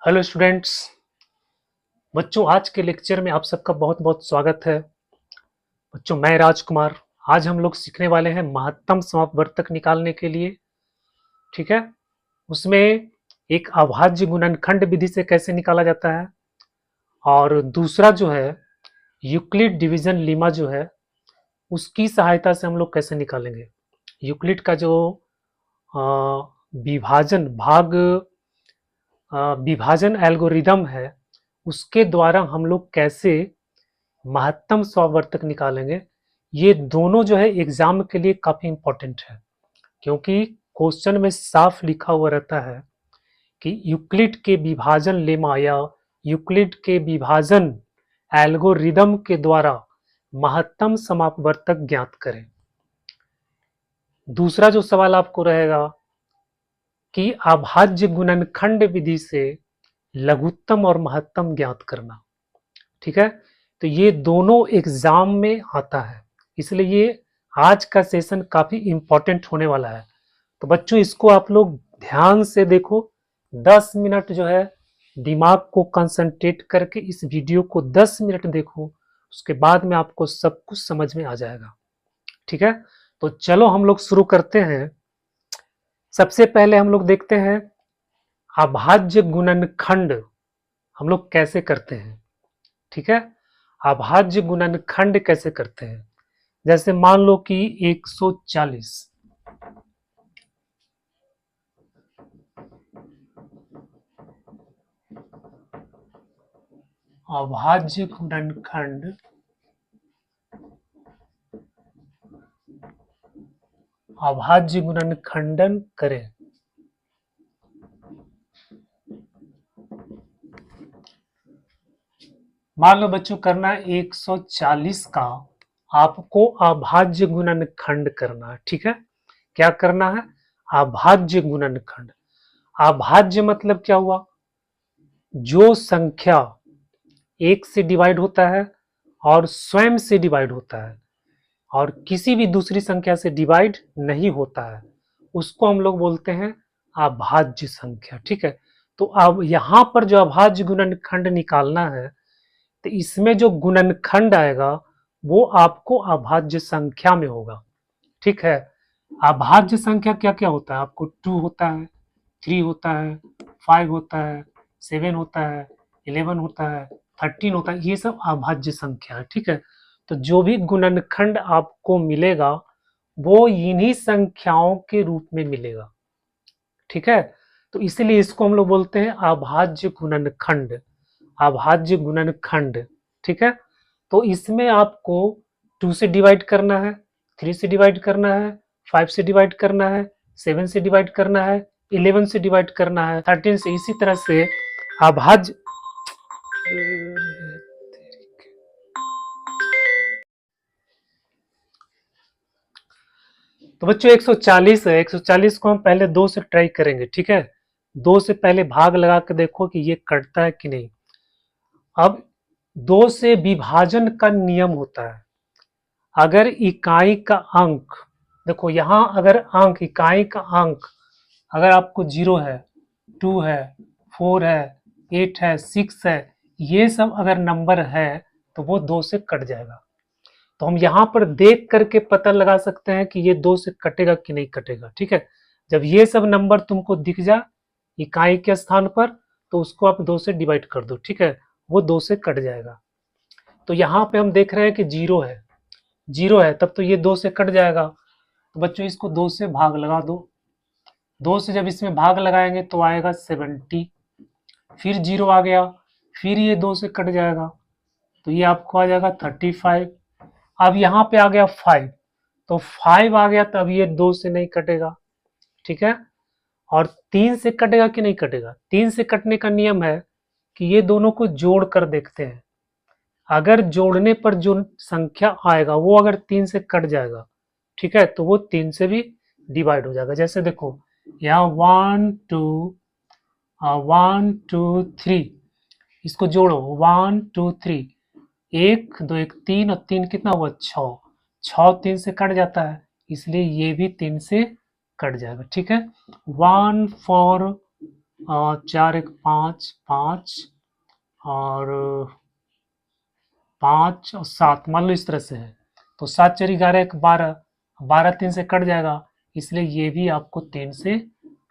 Hello students. बच्चों, आज के लेक्चर में आप सबका बहुत बहुत स्वागत है। बच्चों, मैं राजकुमार। आज हम लोग सीखने वाले हैं महत्तम समापवर्तक निकालने के लिए। ठीक है, उसमें एक अभाज्य गुणनखंड विधि से कैसे निकाला जाता है, और दूसरा जो है यूक्लिड डिवीजन लीमा जो है उसकी सहायता से हम लोग कैसे निकालेंगे। यूक्लिड का जो अ, विभाजन भाग विभाजन एल्गोरिदम है उसके द्वारा हम लोग कैसे महत्तम स्वावर्तक निकालेंगे। ये दोनों जो है एग्जाम के लिए काफी इंपॉर्टेंट है, क्योंकि क्वेश्चन में साफ लिखा हुआ रहता है कि यूक्लिड के विभाजन लेमा या यूक्लिड के विभाजन एल्गोरिदम के द्वारा महत्तम समापवर्तक ज्ञात करें। दूसरा जो सवाल आपको रहेगा कि अभाज्य गुणनखंड विधि से लघुत्तम और महत्तम ज्ञात करना। ठीक है, तो ये दोनों एग्जाम में आता है, इसलिए ये आज का सेशन काफी इंपॉर्टेंट होने वाला है। तो बच्चों, इसको आप लोग ध्यान से देखो। 10 मिनट जो है दिमाग को कंसंट्रेट करके इस वीडियो को 10 मिनट देखो, उसके बाद में आपको सब कुछ समझ में आ जाएगा। ठीक है, तो चलो हम लोग शुरू करते हैं। सबसे पहले हम लोग देखते हैं अभाज्य गुणनखंड हम लोग कैसे करते हैं। ठीक है, अभाज्य गुणनखंड कैसे करते हैं। जैसे मान लो कि 140 अभाज्य गुणनखंड अभाज्य गुणनखंडन करें। मान लो बच्चों, करना 140 का आपको अभाज्य गुणनखंड करना है। ठीक है, क्या करना है? अभाज्य गुणनखंड। अभाज्य मतलब क्या हुआ? जो संख्या एक से डिवाइड होता है और स्वयं से डिवाइड होता है और किसी भी दूसरी संख्या से डिवाइड नहीं होता है, उसको हम लोग बोलते हैं अभाज्य संख्या। ठीक है, तो अब यहां पर जो अभाज्य गुणनखंड निकालना है, तो इसमें जो गुणनखंड आएगा वो आपको अभाज्य संख्या में होगा। ठीक है, अभाज्य संख्या क्या क्या होता है? आपको 2 होता है, 3 होता है, 5 होता है, 7 होता है, 11 होता है, 13 होता है, ये सब अभाज्य संख्या है। ठीक है, तो जो भी गुणनखंड आपको मिलेगा वो इन्हीं संख्याओं के रूप में मिलेगा। ठीक है, तो इसलिए इसको हम लोग बोलते हैं अभाज्य गुणनखंड। अभाज्य गुणनखंड। ठीक है, तो इसमें आपको 2 से डिवाइड करना है, 3 से डिवाइड करना है, 5 से डिवाइड करना है, 7 से डिवाइड करना है, 11 से डिवाइड करना है, 13 से। इसी तरह से अभाज्य तो बच्चों 140 है, 140 को हम पहले 2 से ट्राई करेंगे। ठीक है, 2 से पहले भाग लगा के देखो कि ये कटता है कि नहीं। अब 2 से विभाजन का नियम होता है। अगर इकाई का अंक, देखो यहां अगर अंक, इकाई का अंक अगर आपको 0 है, 2 है, 4 है, 8 है, 6 है, ये सब अगर नंबर है तो वो 2 से कट जाएगा। तो हम यहाँ पर देख करके पता लगा सकते हैं कि ये 2 से कटेगा कि नहीं कटेगा। ठीक है, जब ये सब नंबर तुमको दिख जाए इकाई के स्थान पर, तो उसको आप 2 से डिवाइड कर दो। ठीक है, वो 2 से कट जाएगा। तो यहाँ पे हम देख रहे हैं कि 0 है, 0 है, तब तो ये 2 से कट जाएगा। तो बच्चों इसको 2 से भाग लगा दो। 2 से जब इसमें भाग लगाएंगे तो आएगा 70, फिर 0 आ गया, फिर ये 2 से कट जाएगा, तो ये आपको आ जाएगा 35। अब यहाँ पे आ गया 5, तो 5 आ गया, तब ये 2 से नहीं कटेगा। ठीक है, और 3 से कटेगा कि नहीं कटेगा? 3 से कटने का नियम है कि ये दोनों को जोड़ कर देखते हैं। अगर जोड़ने पर जो संख्या आएगा वो अगर 3 से कट जाएगा, ठीक है, तो वो 3 से भी डिवाइड हो जाएगा। जैसे देखो यहाँ 1 2 1 2 3, इसको जोड़ो 1 2 3, 1 2 1 3 और 3 कितना हुआ? 6, 6 3 से कट जाता है, इसलिए ये भी 3 से कट जाएगा। ठीक है, 1 4 4 1 5 5 और 5 और 7, मान लो इस तरह से है, तो 7 4 11 1 12, 12 3 से कट जाएगा, इसलिए ये भी आपको 3 से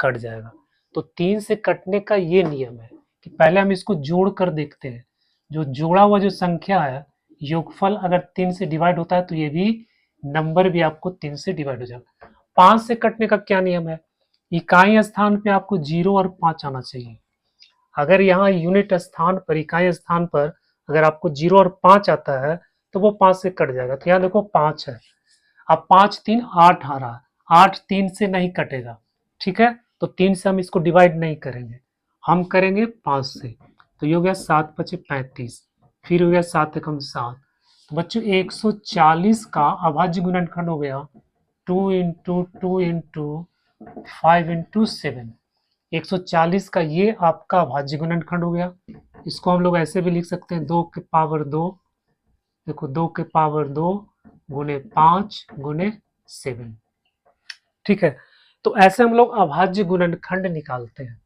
कट जाएगा। तो 3 से कटने का ये नियम है कि पहले हम इसको जोड़ कर देखते हैं। जो जोड़ा हुआ जो संख्या है, योगफल अगर 3 से डिवाइड होता है तो ये भी नंबर भी आपको 3 से डिवाइड हो जाएगा। 5 से कटने का क्या नियम है? इकाई स्थान पे आपको 0 और 5 आना चाहिए। अगर यहाँ यूनिट स्थान पर, इकाई स्थान पर अगर आपको 0 और 5 आता है तो वो 5 से कट जाएगा। तो यहाँ देखो 5 है, अब 5 3 8 आ रहा है, 8 3 से नहीं कटेगा, ठीक है। तो 3 से हम इसको डिवाइड नहीं करेंगे, हम करेंगे 5 से। तो ये हो गया 7 5 35, फिर हो गया 7 एकम 7। तो बच्चों 140 का अभाज्य गुणनखंड हो गया 2 इंटू 2 इंटू 5 इंटू 7। 140 का ये आपका अभाज्य गुणनखंड हो गया। इसको हम लोग ऐसे भी लिख सकते हैं 2 के पावर 2, देखो 2 के पावर 2 गुने 5 गुने 7, ठीक है। तो ऐसे हम लोग अभाज्य गुणनखंड निकालते हैं।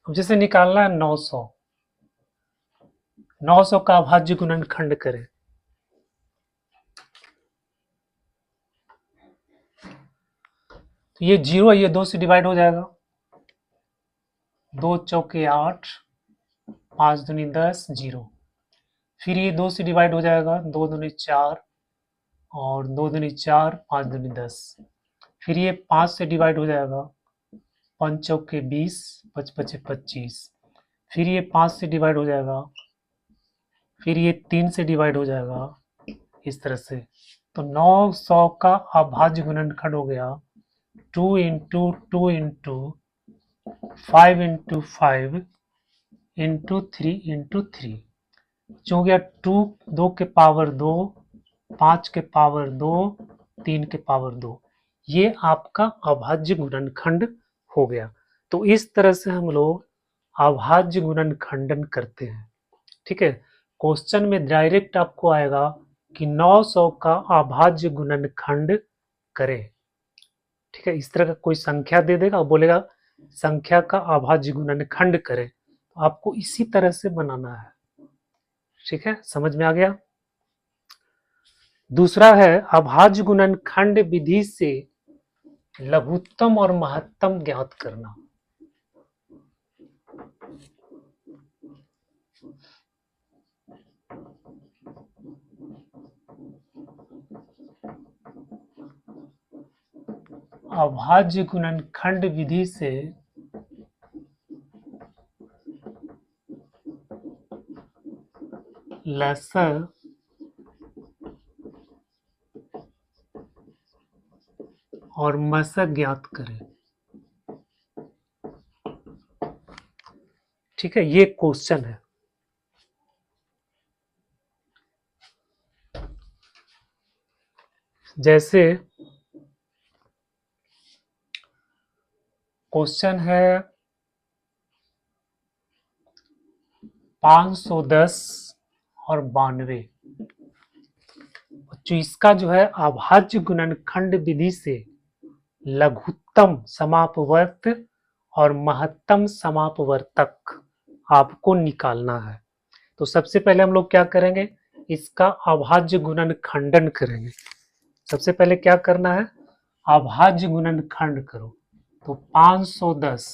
अब जैसे निकालना है 900, 900 का अभाज्य गुणनखंड करें। तो ये 0 है, ये 2 से डिवाइड हो जाएगा, 2 चौके 8, 5 दूनी 10, 0। फिर ये 2 से डिवाइड हो जाएगा, 2 दूनी 4 और 2 दूनी 4, 5 दूनी 10। फिर ये 5 से डिवाइड हो जाएगा, 5 चौके 20, 5 पचे 25। फिर ये 5 से डिवाइड हो जाएगा, फिर ये 3 से डिवाइड हो जाएगा, इस तरह से। तो 900 का अभाज्य गुणनखंड हो गया 2 into 2 into 5 into 5 into 3 into 3, जो हो गया 2, 2 के पावर 2, 5 के पावर 2, 3 के पावर 2। ये आपका अभाज्य गुणनखंड हो गया। तो इस तरह से हम लोग अभाज्य गुणनखंडन करते हैं, ठीक है। क्वेश्चन में डायरेक्ट आपको आएगा कि 900 का अभाज्य गुणनखंड करें, ठीक है। इस तरह का कोई संख्या दे देगा और बोलेगा संख्या का अभाज्य गुणनखंड करें, तो आपको इसी तरह से बनाना है, ठीक है। समझ में आ गया। दूसरा है अभाज्य गुणनखंड विधि से लघुत्तम और महत्तम ज्ञात करना। अभाज्य गुणनखंड विधि से लसर और मसक ज्ञात करें, ठीक है। ये क्वेश्चन है। जैसे क्वेश्चन है 510 और 92, जो इसका जो है अभाज्य गुणनखंड विधि से लघुत्तम समापवर्त और महत्तम समापवर्तक आपको निकालना है। तो सबसे पहले हम लोग क्या करेंगे, इसका अभाज्य गुणनखंडन करेंगे। सबसे पहले क्या करना है, अभाज्य गुणनखंड करो। तो 510,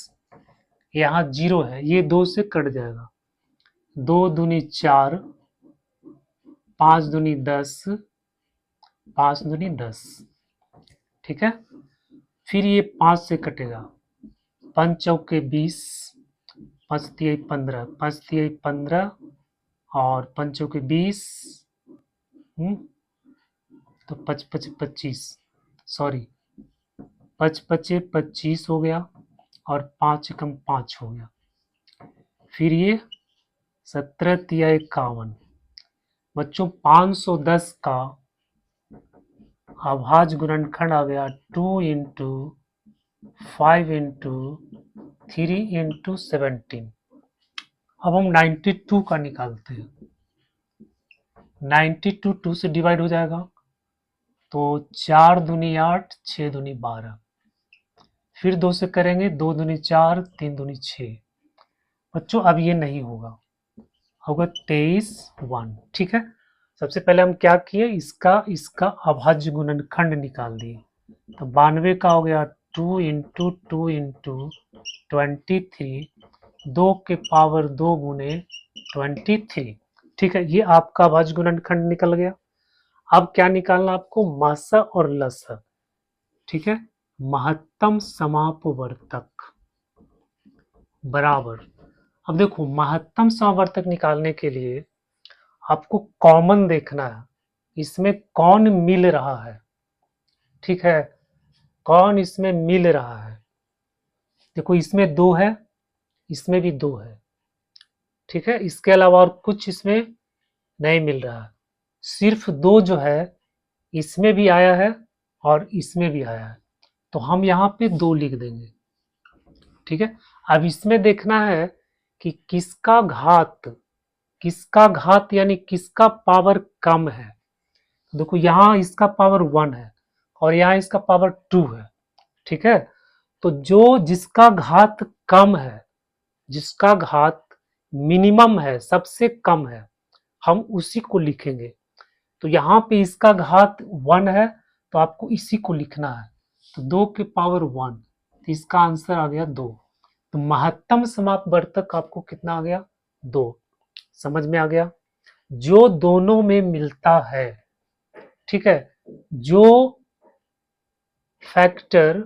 यहाँ 0 है, ये 2 से कट जाएगा, 2 दूनी 4, 5 दूनी 10, 5 दूनी 10, ठीक है। फिर ये 5 से कटेगा, 5 चौके 20, 5 तिहाई 15, 5 तिहाई 15 और 5 चौके 20, तो 5 पचे 25, सॉरी 5 पचे 25 हो गया और 5 एकम 5 हो गया। फिर ये 17 तिया 51। बच्चों 510 का अभाज्य गुणनखंड आ गया 2 इंटू 5 इंटू 3 इंटू 17। अब हम 92 का निकालते हैं। 92 2 से डिवाइड हो जाएगा, तो 4 दूनी 8, 6 दूनी 12, फिर 2 से करेंगे, 2 दूनी 4, 3 दूनी 6। बच्चों अब ये नहीं होगा, होगा 23 1। ठीक है, सबसे पहले हम क्या किए, इसका इसका अभाज्य गुणनखंड निकाल दिए। तो 92 का हो गया 2 इंटू 2 इंटू 23, 2 के पावर 2 गुने 23। ठीक है, ये आपका अभाज्य गुणनखंड निकल गया। अब क्या निकालना आपको, मासा और लसा। ठीक है, महत्तम समापवर्तक बराबर, अब देखो महत्तम समावर्तक निकालने के लिए आपको कॉमन देखना है, इसमें कौन मिल रहा है। ठीक है, कौन इसमें मिल रहा है, देखो इसमें 2 है, इसमें भी 2 है। ठीक है, इसके अलावा और कुछ इसमें नहीं मिल रहा है, सिर्फ 2 जो है इसमें भी आया है और इसमें भी आया है, तो हम यहाँ पे 2 लिख देंगे। ठीक है, अब इसमें देखना है कि किसका घात यानी किसका पावर कम है। देखो यहाँ इसका पावर 1 है और यहाँ इसका पावर 2 है। ठीक है, तो जो जिसका घात कम है, जिसका घात मिनिमम है, सबसे कम है, हम उसी को लिखेंगे। तो यहाँ पे इसका घात 1 है, तो आपको इसी को लिखना है, तो 2 के पावर 1, तो इसका आंसर आ गया 2। तो महत्तम समापवर्तक आपको कितना आ गया, 2। समझ में आ गया, जो दोनों में मिलता है। ठीक है, जो फैक्टर,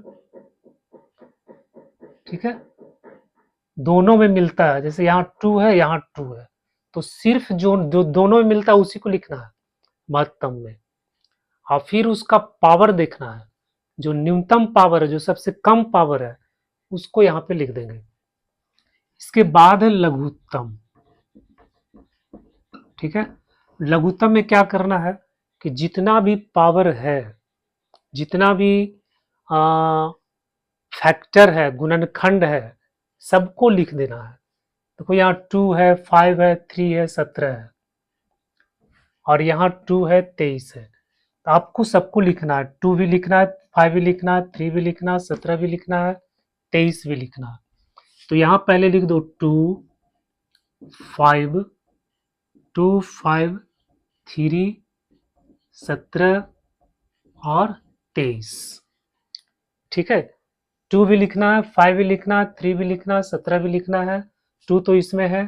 ठीक है, दोनों में मिलता है, जैसे यहाँ 2 है, यहाँ 2 है, तो सिर्फ जो जो दोनों में मिलता है उसी को लिखना है महत्तम में, और फिर उसका पावर देखना है, जो न्यूनतम पावर है, जो सबसे कम पावर है, उसको यहाँ पे लिख देंगे। इसके बाद है लघुत्तम। ठीक है, लघुत्तम में क्या करना है कि जितना भी पावर है, जितना भी फैक्टर है, गुणनखंड है, सबको लिख देना है। देखो यहाँ 2 है, 5 है, 3 है, 17 है, और यहाँ 2 है, 23 है, तो आपको सबको लिखना है, 2 भी लिखना है, 5 भी लिखना है, 3 भी लिखना है, 17 भी लिखना है, 23 भी लिखना है। तो यहाँ पहले लिख दो 2 5, 2 5 3 17 और 23। ठीक है, 2 भी लिखना है, 5 भी लिखना है, 3 भी लिखना है, 17 भी लिखना है, 2 तो इसमें है।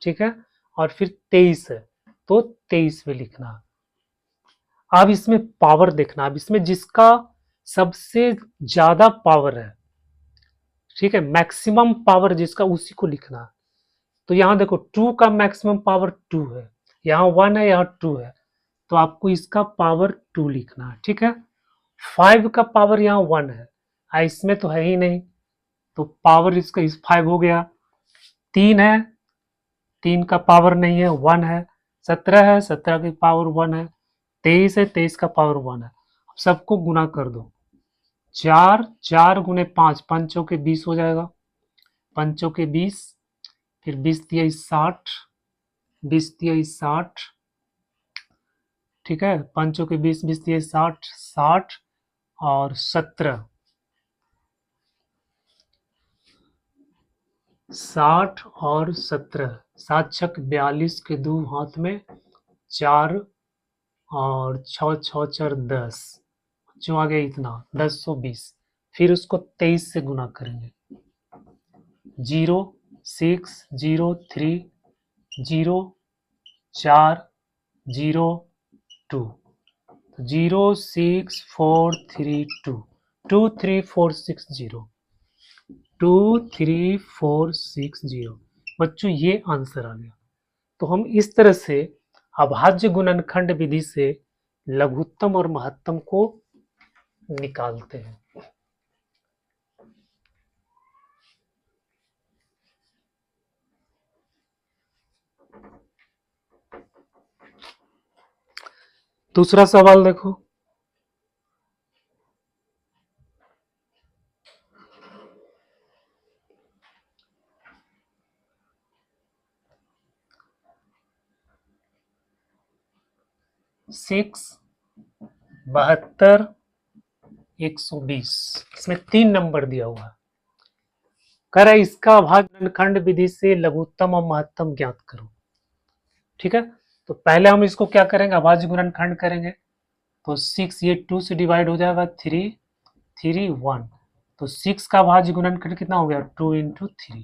ठीक है, और फिर 23 है, तो 23 भी लिखना है। अब इसमें पावर देखना, अब इसमें जिसका सबसे ज्यादा पावर है, ठीक है, मैक्सिमम पावर जिसका, उसी को लिखना है। तो यहाँ देखो 2 का मैक्सिमम पावर 2 है, यहाँ 1 है, यहाँ 2 है, तो आपको इसका पावर 2 लिखना है। ठीक है, 5 का पावर यहाँ 1 है, इसमें तो है ही नहीं, तो पावर इसका इस 5 हो गया। 3 है, 3 का पावर नहीं है, 1 है। 17 है, 17 की पावर 1 है। 23 है, 23 का पावर 1 है। अब सबको गुना कर दो, 4 4 गुने 5, 5 चौके 20 हो जाएगा, 5 चौके 20, फिर 20 दिया 60, 20 दिया 60। ठीक है, 5 चौके 20, 20 दिया 60, 60 और 17, 60 और 17, 7 छक 42 के 2 हाथ में 4 और 6 6 4 10, जो आ गया इतना 1020। फिर उसको 23 से गुना करेंगे, 0 6 0 3 0 4 0 2, 0 6 4 3 2, 2 3 4 6 0, 2 3 4 6 0। बच्चों ये आंसर आ गया। तो हम इस तरह से अभाज्य गुणनखंड विधि से लघुत्तम और महत्तम को निकालते हैं। दूसरा सवाल देखो, 6, 72, 120। इसमें 3 नंबर दिया हुआ है। कह रहा है इसका अभाज्य गुणनखंड विधि से लघुत्तम और महत्तम ज्ञात करो। ठीक है, तो पहले हम इसको क्या करेंगे, अभाज्य गुणनखंड करेंगे। तो 6 ये 2 से डिवाइड हो जाएगा, 3 3 1। तो 6 का अभाज्य गुणनखंड कितना हो गया, 2 इंटू 3।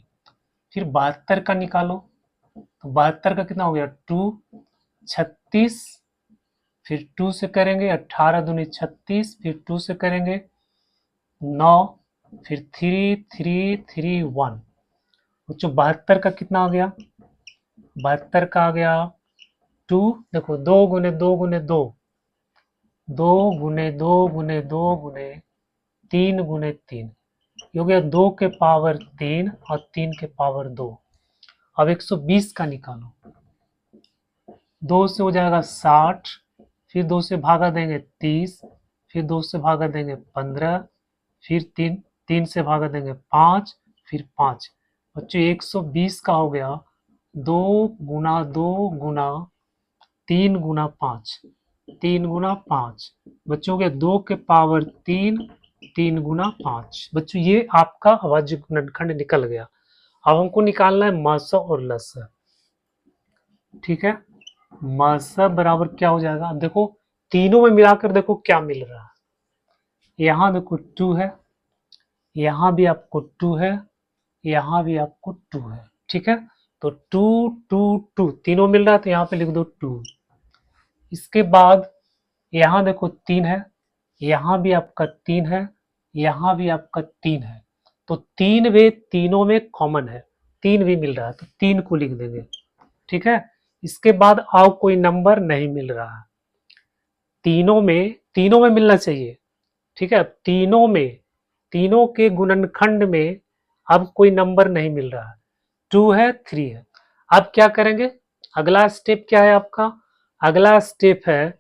फिर 72 का निकालो, तो 72 का कितना हो गया, 2 36। फिर 2 से करेंगे 18 दूनी 36। फिर 2 से करेंगे 9। फिर 3 3 3 1। बच्चों 72 का कितना आ गया, 72 का आ गया 2। देखो 2 गुने 2 गुने 2, 2 गुने 2 गुने 2 गुने 3 गुने 3, ये हो गया 2 के पावर 3 और 3 के पावर 2। अब 120 का निकालो, 2 से हो जाएगा 60। फिर 2 से भागा देंगे 30। फिर 2 से भागा देंगे 15। फिर 3 से भागा देंगे 5। फिर 5। बच्चों 120 का हो गया 2 गुना 2 गुना 3 गुना 5, 3 गुना 5। बच्चों के 2 के पावर 3, 3 गुना 5। बच्चों ये आपका अभाज्य गुणनखंड निकल गया। अब हमको निकालना है मासा और लसा। ठीक है, मासा बराबर क्या हो जाएगा, देखो तीनों में मिलाकर देखो क्या मिल रहा है। यहाँ देखो 2 है, यहाँ भी आपको 2 है, यहाँ भी आपको 2 है। ठीक है, तो 2 2 2 तीनों मिल रहा है, तो यहाँ पे लिख दो 2। इसके बाद यहाँ देखो 3 है, यहाँ भी आपका 3 है, यहाँ भी आपका 3 है। तो 3 वे तीनों में कॉमन है, 3 भी मिल रहा है, तो 3 को लिख देंगे। ठीक है, इसके बाद आओ कोई नंबर नहीं मिल रहा है, तीनों में मिलना चाहिए। ठीक है, तीनों के गुणनखंड में अब कोई नंबर नहीं मिल रहा है, 2 है 3 है। अब क्या करेंगे, अगला स्टेप क्या है आपका, अगला स्टेप है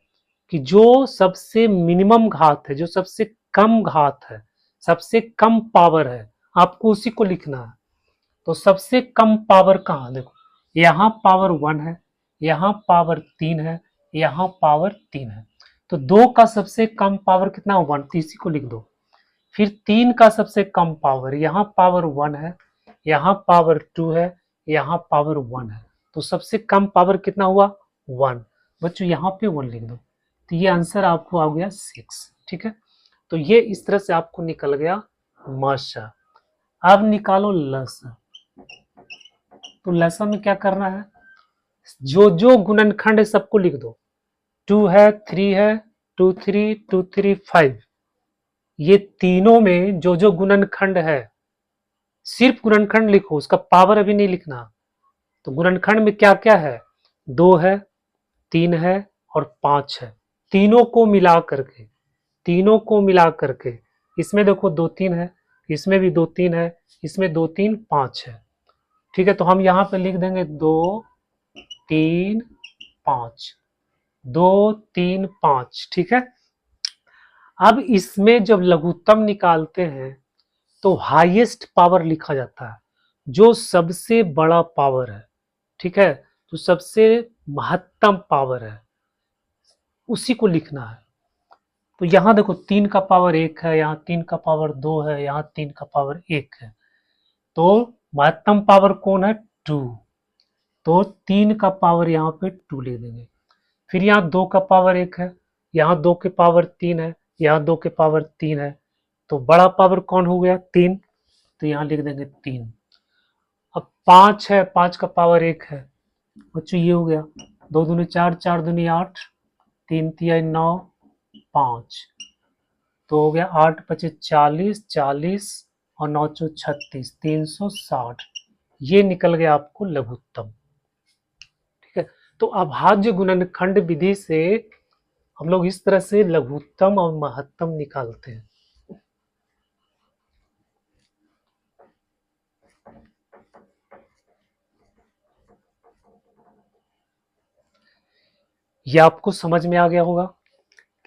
कि जो सबसे मिनिमम घात है, जो सबसे कम घात है, सबसे कम पावर है, आपको उसी को लिखना है। तो सबसे कम पावर कहाँ, देखो यहाँ पावर 1 है, यहाँ पावर 3 है, यहाँ पावर 3 है। तो 2 का सबसे कम पावर कितना, 1, तो इसी को लिख दो। फिर 3 का सबसे कम पावर, यहाँ पावर 1 है, यहाँ पावर 2 है, यहाँ पावर 1 है। तो सबसे कम पावर कितना हुआ, 1। बच्चों यहाँ पे 1 लिख दो, तो ये आंसर आपको आ गया 6। ठीक है, तो ये इस तरह से आपको निकल गया माशा। अब निकालो लसा। तो लसा में क्या करना है, जो जो गुणनखंड है सबको लिख दो। 2 है, 3 है, 2 3 2 3 5। ये तीनों में जो जो गुणनखंड है, सिर्फ गुणनखंड लिखो, उसका पावर अभी नहीं लिखना। तो गुणनखंड में क्या क्या है, 2 है, 3 है और 5 है। तीनों को मिला करके, तीनों को मिला करके, इसमें देखो 2 3 है, इसमें भी 2 3 है, इसमें 2 3 5 है। ठीक है, तो हम यहाँ पे लिख देंगे 2 3 5, 2 3 5। ठीक है, अब इसमें जब लघुत्तम निकालते हैं तो हाईएस्ट पावर लिखा जाता है, जो सबसे बड़ा पावर है। ठीक है, तो सबसे महत्तम पावर है, उसी को लिखना है। तो यहाँ देखो 3 का पावर 1 है, यहाँ 3 का पावर 2 है, यहाँ 3 का पावर 1 है। तो महत्तम पावर कौन है, 2। तो 3 का पावर यहाँ पे 2 ले देंगे। फिर यहाँ 2 का पावर 1 है, यहाँ 2 के पावर 3 है, यहाँ 2 के पावर 3 है। तो बड़ा पावर कौन हो गया, 3। तो यहाँ लिख देंगे 3। अब 5 है, 5 का पावर 1 है। बच्चों ये हो गया 2 दूनी 4, 4 दूनी 8, 3 तिया 9, 5। तो हो गया 8 पचे 40, 40 और 9 चौ 36, 360। ये निकल गया आपको लघुत्तम। ठीक है, तो अभाज्य गुणनखंड विधि से हम लोग इस तरह से लघुत्तम और महत्तम निकालते हैं। यह आपको समझ में आ गया होगा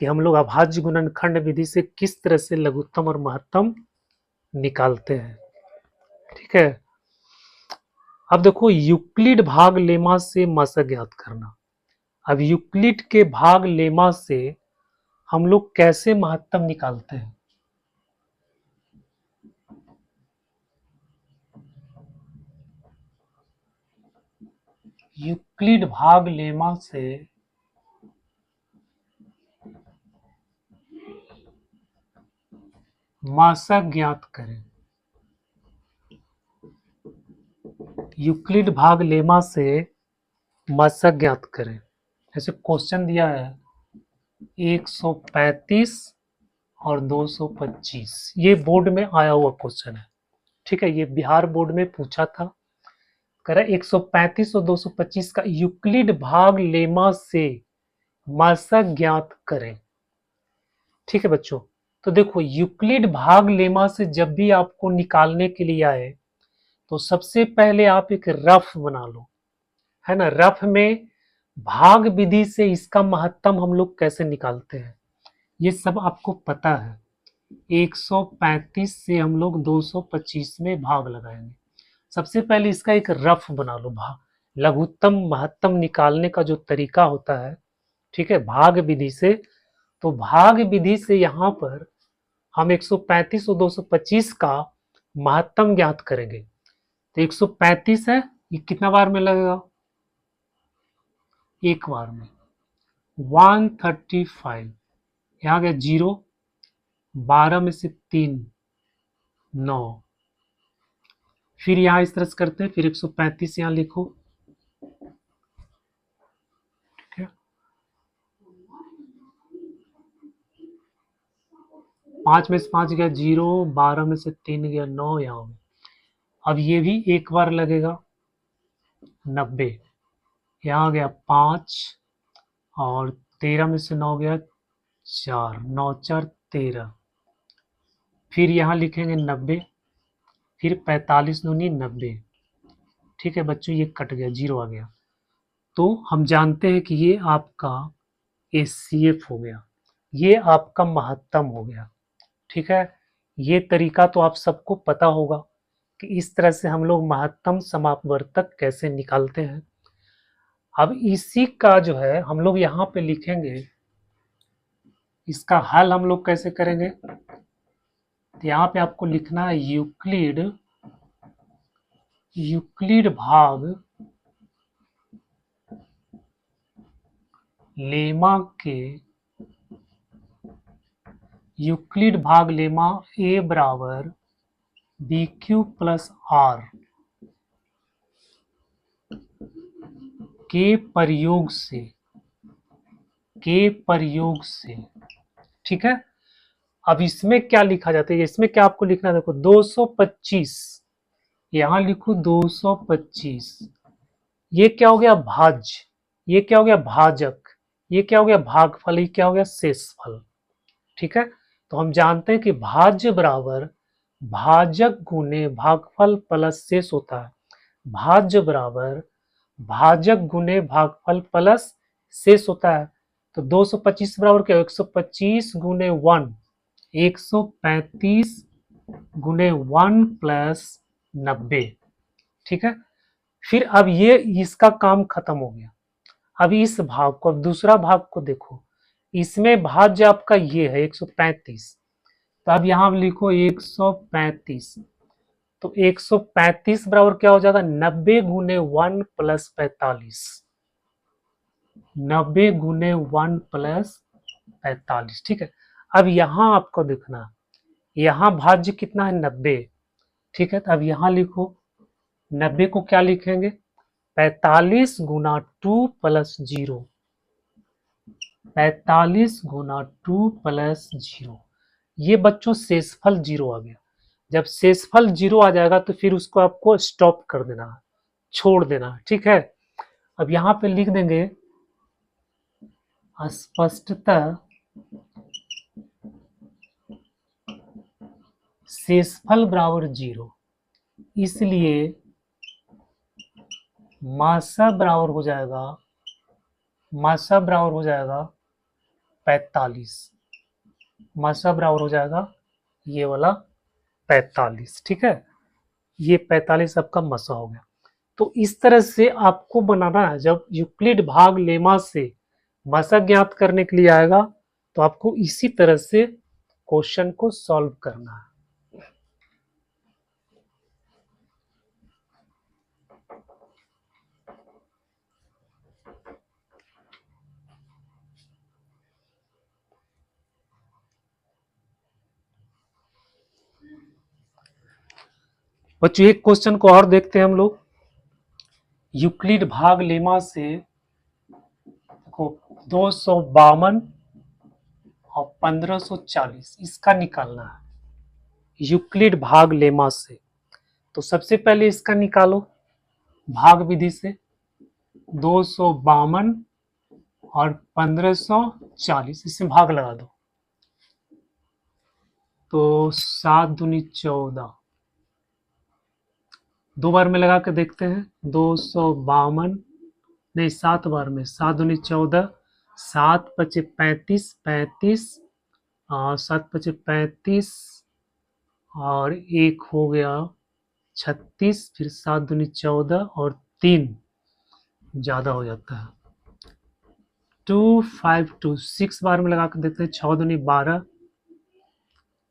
कि हम लोग अभाज्य गुणनखंड विधि से किस तरह से लघुत्तम और महत्तम निकालते हैं। ठीक है, अब देखो यूक्लिड भाग लेमा से मासा ज्ञात करना। अब यूक्लिड के भाग लेमा से हम लोग कैसे महत्तम निकालते हैं? यूक्लिड भाग लेमा से मासक ज्ञात करें। यूक्लिड भाग लेमा से मासक ज्ञात करें। जैसे क्वेश्चन दिया है 135 और 225, ये बोर्ड में आया हुआ क्वेश्चन है, ठीक है, ये बिहार बोर्ड में पूछा था। कह रहा है 135 और 225 का यूक्लिड भाग लेमा से मासक ज्ञात करें। ठीक है बच्चों, तो देखो यूक्लिड भाग लेमा से जब भी आपको निकालने के लिए आए तो सबसे पहले आप एक रफ बना लो, है ना। रफ में भाग विधि से इसका महत्तम हम लोग कैसे निकालते हैं ये सब आपको पता है। 135 से हम लोग 225 में भाग लगाएंगे। सबसे पहले इसका एक रफ बना लो, भाग लघुत्तम महत्तम निकालने का जो तरीका होता है, ठीक है, भाग विधि से। तो भाग विधि से यहाँ पर हम 135 और 225 का महत्तम ज्ञात करेंगे। तो 135 है, ये कितना बार में लगेगा? एक बार में। 135, यहाँ गया 0, 12 में से 3 9, फिर यहाँ इस तरह से करते हैं, फिर 135 यहाँ लिखो, ठीक है। 5 में से 5 गया 0, 12 में से 3 गया 9, यहाँ में। अब ये भी एक बार लगेगा 90, यहाँ गया 5 और 13 में से 9 गया 4, 9 4 13, फिर यहाँ लिखेंगे 90, फिर 45 दूनी 90, ठीक है बच्चों, ये कट गया, 0 आ गया। तो हम जानते हैं कि ये आपका एचसीएफ हो गया, ये आपका महत्तम हो गया, ठीक है। ये तरीका तो आप सबको पता होगा कि इस तरह से हम लोग महत्तम समापवर्तक कैसे निकालते हैं। अब इसी का जो है हम लोग यहाँ पे लिखेंगे, इसका हल हम लोग कैसे करेंगे। तो यहाँ पे आपको लिखना है यूक्लिड भाग लेमा के, यूक्लिड भाग लेमा ए बराबर बी क्यू प्लस आर के प्रयोग से, ठीक है। अब इसमें क्या लिखा जाता है, इसमें क्या आपको लिखना है, देखो 225, यहां लिखो 225, ये क्या हो गया भाज्य, ये क्या हो गया भाजक, ये क्या हो गया भागफल, ये क्या हो गया शेषफल, ठीक है। तो हम जानते हैं कि भाज्य बराबर भाजक गुने भागफल प्लस शेष होता है। भाज्य बराबर भाजक गुने भागफल प्लस शेष होता है। तो 225 बराबर क्या, 125 गुने 1, 135 गुने 1 प्लस 90, ठीक है। फिर अब ये इसका काम खत्म हो गया। अब इस भाग को, अब दूसरा भाग को देखो, इसमें भाज्य आपका ये है 135, तो अब यहां लिखो 135, तो 135 बराबर क्या हो जाएगा, 90 गुने 1 प्लस 45, 90 गुने 1 प्लस 45, ठीक है। अब यहां आपको देखना, यहां भाज्य कितना है 90, ठीक है। तो अब यहां लिखो 90 को क्या लिखेंगे, 45 गुना 2 प्लस 0, 45 गुना 2 प्लस 0, ये बच्चों शेषफल 0 आ गया। जब शेषफल 0 आ जाएगा तो फिर उसको आपको स्टॉप कर देना है, छोड़ देना है, ठीक है। अब यहां पे लिख देंगे स्पष्टतः शेषफल बराबर 0, इसलिए मासा बराबर हो जाएगा, मासा बराबर हो जाएगा 45, मासा बराबर हो जाएगा ये वाला 45, ठीक है। ये 45 आपका मसा हो गया। तो इस तरह से आपको बनाना है, जब यूक्लिड भाग लेमा से मासा ज्ञात करने के लिए आएगा तो आपको इसी तरह से क्वेश्चन को सॉल्व करना है। बच्चों एक क्वेश्चन को और देखते हैं हम लोग। यूक्लिड भाग लेमा से देखो 252 और 1540 इसका निकालना है यूक्लिड भाग लेमा से। तो सबसे पहले इसका निकालो भाग विधि से। 252 और 1540 इसमें भाग लगा दो तो 7 दूनी 14। दो बार में लगा के देखते हैं। 252 नहीं 7 बार में, 7 दूनी 14, 7 पचे 35, 35 और 7 पचे 35 और एक हो गया 36, फिर 7 दूनी 14 और 3 ज्यादा हो जाता है 252। 6 बार में लगा कर देखते हैं। 6 दूनी 12,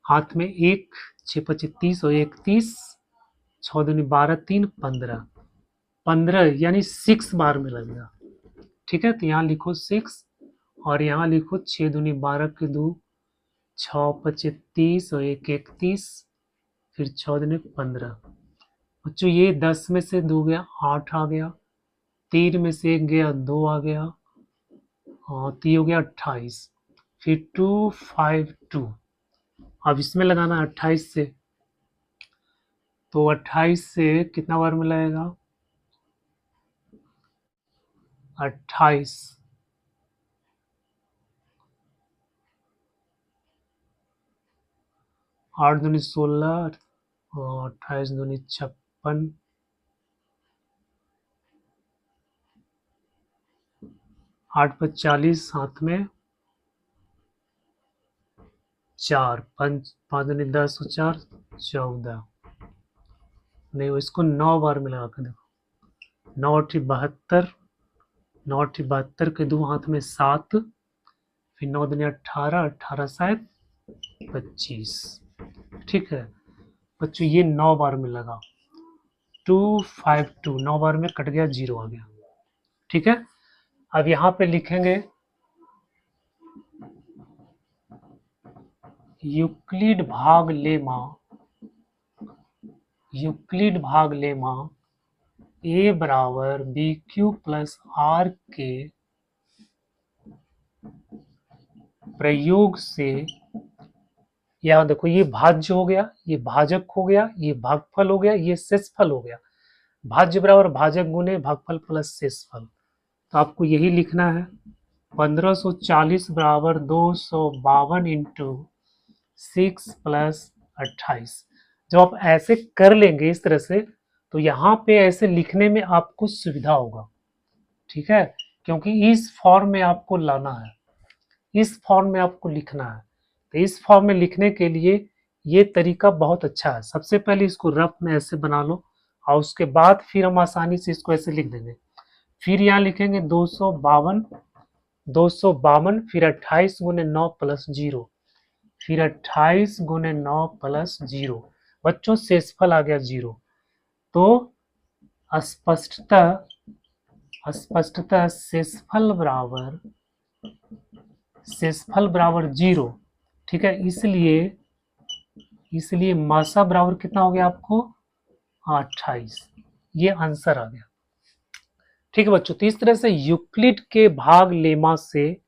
हाथ में एक, 6 पचे 30 और 31, 6 दूनी 12, 3 15, 15 यानी 6 बार में लगेगा। ठीक है, तो यहाँ लिखो 6 और यहाँ लिखो 6 दूनी 12 के 2, 6 पचे 30 और 1 31, फिर 6 दूनी 15। बच्चों ये 10 में से 2 गया 8 आ गया, 3 में से 1 गया 2 आ गया और 3 हो गया 28, फिर 252। अब इसमें लगाना 28 से, तो 28 से कितना बार में लगेगा 28, 8 दूनी 16 और 28 दूनी 56, 8 पर 40, हाथ में 4, 5 दूनी 10 और 4 14। नहीं इसको 9 बार में लगा कर देखो। 9 अठी 72, 9 अठी 72 के 2 हाथ में 7, फिर 9 दूनी 18, 18 7 25। ठीक है बच्चों ये 9 बार में लगा 252, 9 बार में कट गया 0 आ गया। ठीक है, अब यहाँ पे लिखेंगे यूक्लिड भाग लेमा, यूक्लिड भाग लेमा ए बराबर बी क्यू प्लस आर के प्रयोग से। यहाँ देखो ये भाज्य हो गया, ये भाजक हो गया, ये भागफल हो गया, ये शेषफल हो गया। भाज्य बराबर भाजक गुने भागफल प्लस शेषफल। तो आपको यही लिखना है 1540 बराबर 252 इंटू 6 प्लस 28। जब आप ऐसे कर लेंगे इस तरह से तो यहाँ पे ऐसे लिखने में आपको सुविधा होगा। ठीक है, क्योंकि इस फॉर्म में आपको लाना है, इस फॉर्म में आपको लिखना है। तो इस फॉर्म में लिखने के लिए ये तरीका बहुत अच्छा है। सबसे पहले इसको रफ में ऐसे बना लो और उसके बाद फिर हम आसानी से इसको ऐसे लिख देंगे। फिर यहाँ लिखेंगे 252, 252 फिर 28 गुने 9 प्लस 0, फिर 28 गुने 9 प्लस 0। बच्चों शेषफल आ गया 0। तो स्पष्टतः शेषफल बराबर 0। ठीक है, इसलिए मासा बराबर कितना हो गया आपको 28। ये आंसर आ गया। ठीक है बच्चों, तो इस तरह से यूक्लिड के भाग लेमा से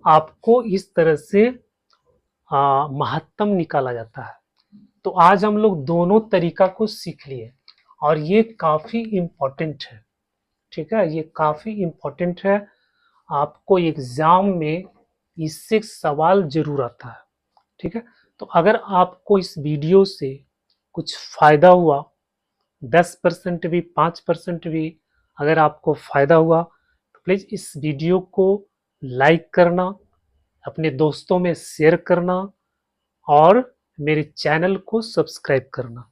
आपको इस तरह से महत्तम निकाला जाता है। तो आज हम लोग दोनों तरीका को सीख लिए और ये काफी इम्पोर्टेंट है। ठीक है, ये काफी इम्पोर्टेंट है, आपको एग्जाम में इससे सवाल जरूर आता है। ठीक है, तो अगर आपको इस वीडियो से कुछ फायदा हुआ, 10% भी 5% भी अगर आपको फायदा हुआ तो प्लीज इस वीडियो को लाइक करना, अपने दोस्तों में शेयर करना और मेरे चैनल को सब्सक्राइब करना।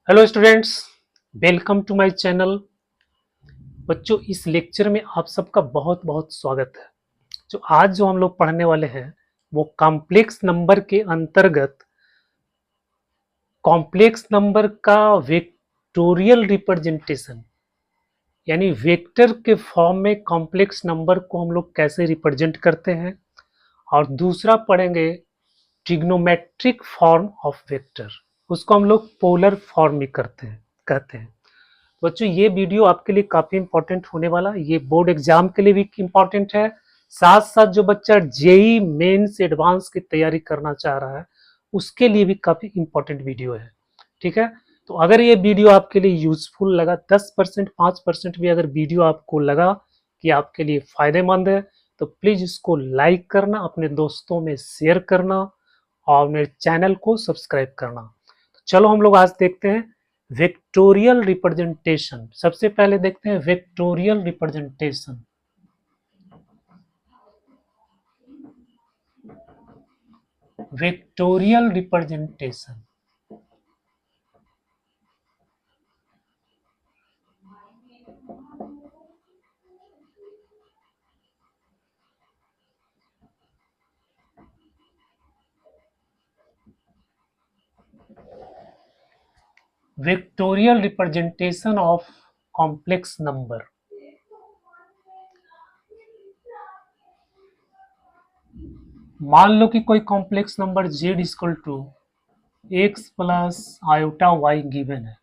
Hello students, welcome to my channel. बच्चों, इस लेक्चर में आप सबका बहुत बहुत स्वागत है। जो हम लोग पढ़ने वाले हैं वो कॉम्प्लेक्स नंबर के अंतर्गत कॉम्प्लेक्स नंबर का वेक्टोरियल रिप्रेजेंटेशन, यानी वेक्टर के फॉर्म में कॉम्प्लेक्स नंबर को हम लोग कैसे रिप्रेजेंट करते हैं, और दूसरा पढ़ेंगे ट्रिग्नोमेट्रिक फॉर्म ऑफ वेक्टर, उसको हम लोग पोलर फॉर्म में कहते हैं। बच्चों, ये वीडियो आपके लिए काफी इंपॉर्टेंट होने वाला, ये बोर्ड एग्जाम के लिए भी इंपॉर्टेंट है, साथ साथ जो बच्चा जेई मेंस एडवांस की तैयारी करना चाह रहा है उसके लिए भी काफी इंपॉर्टेंट वीडियो है। ठीक है, तो अगर ये वीडियो आपके लिए यूजफुल लगा, 10% 5% भी अगर वीडियो आपको लगा कि आपके लिए फायदेमंद है, तो प्लीज इसको लाइक करना, अपने दोस्तों में शेयर करना और मेरे चैनल को सब्सक्राइब करना। तो चलो हम लोग आज देखते हैं वेक्टोरियल रिप्रेजेंटेशन। सबसे पहले देखते हैं vectorial representation. Vectorial representation vectorial representation of complex number. मान लो कि कोई complex number z equal to x plus iota y given है।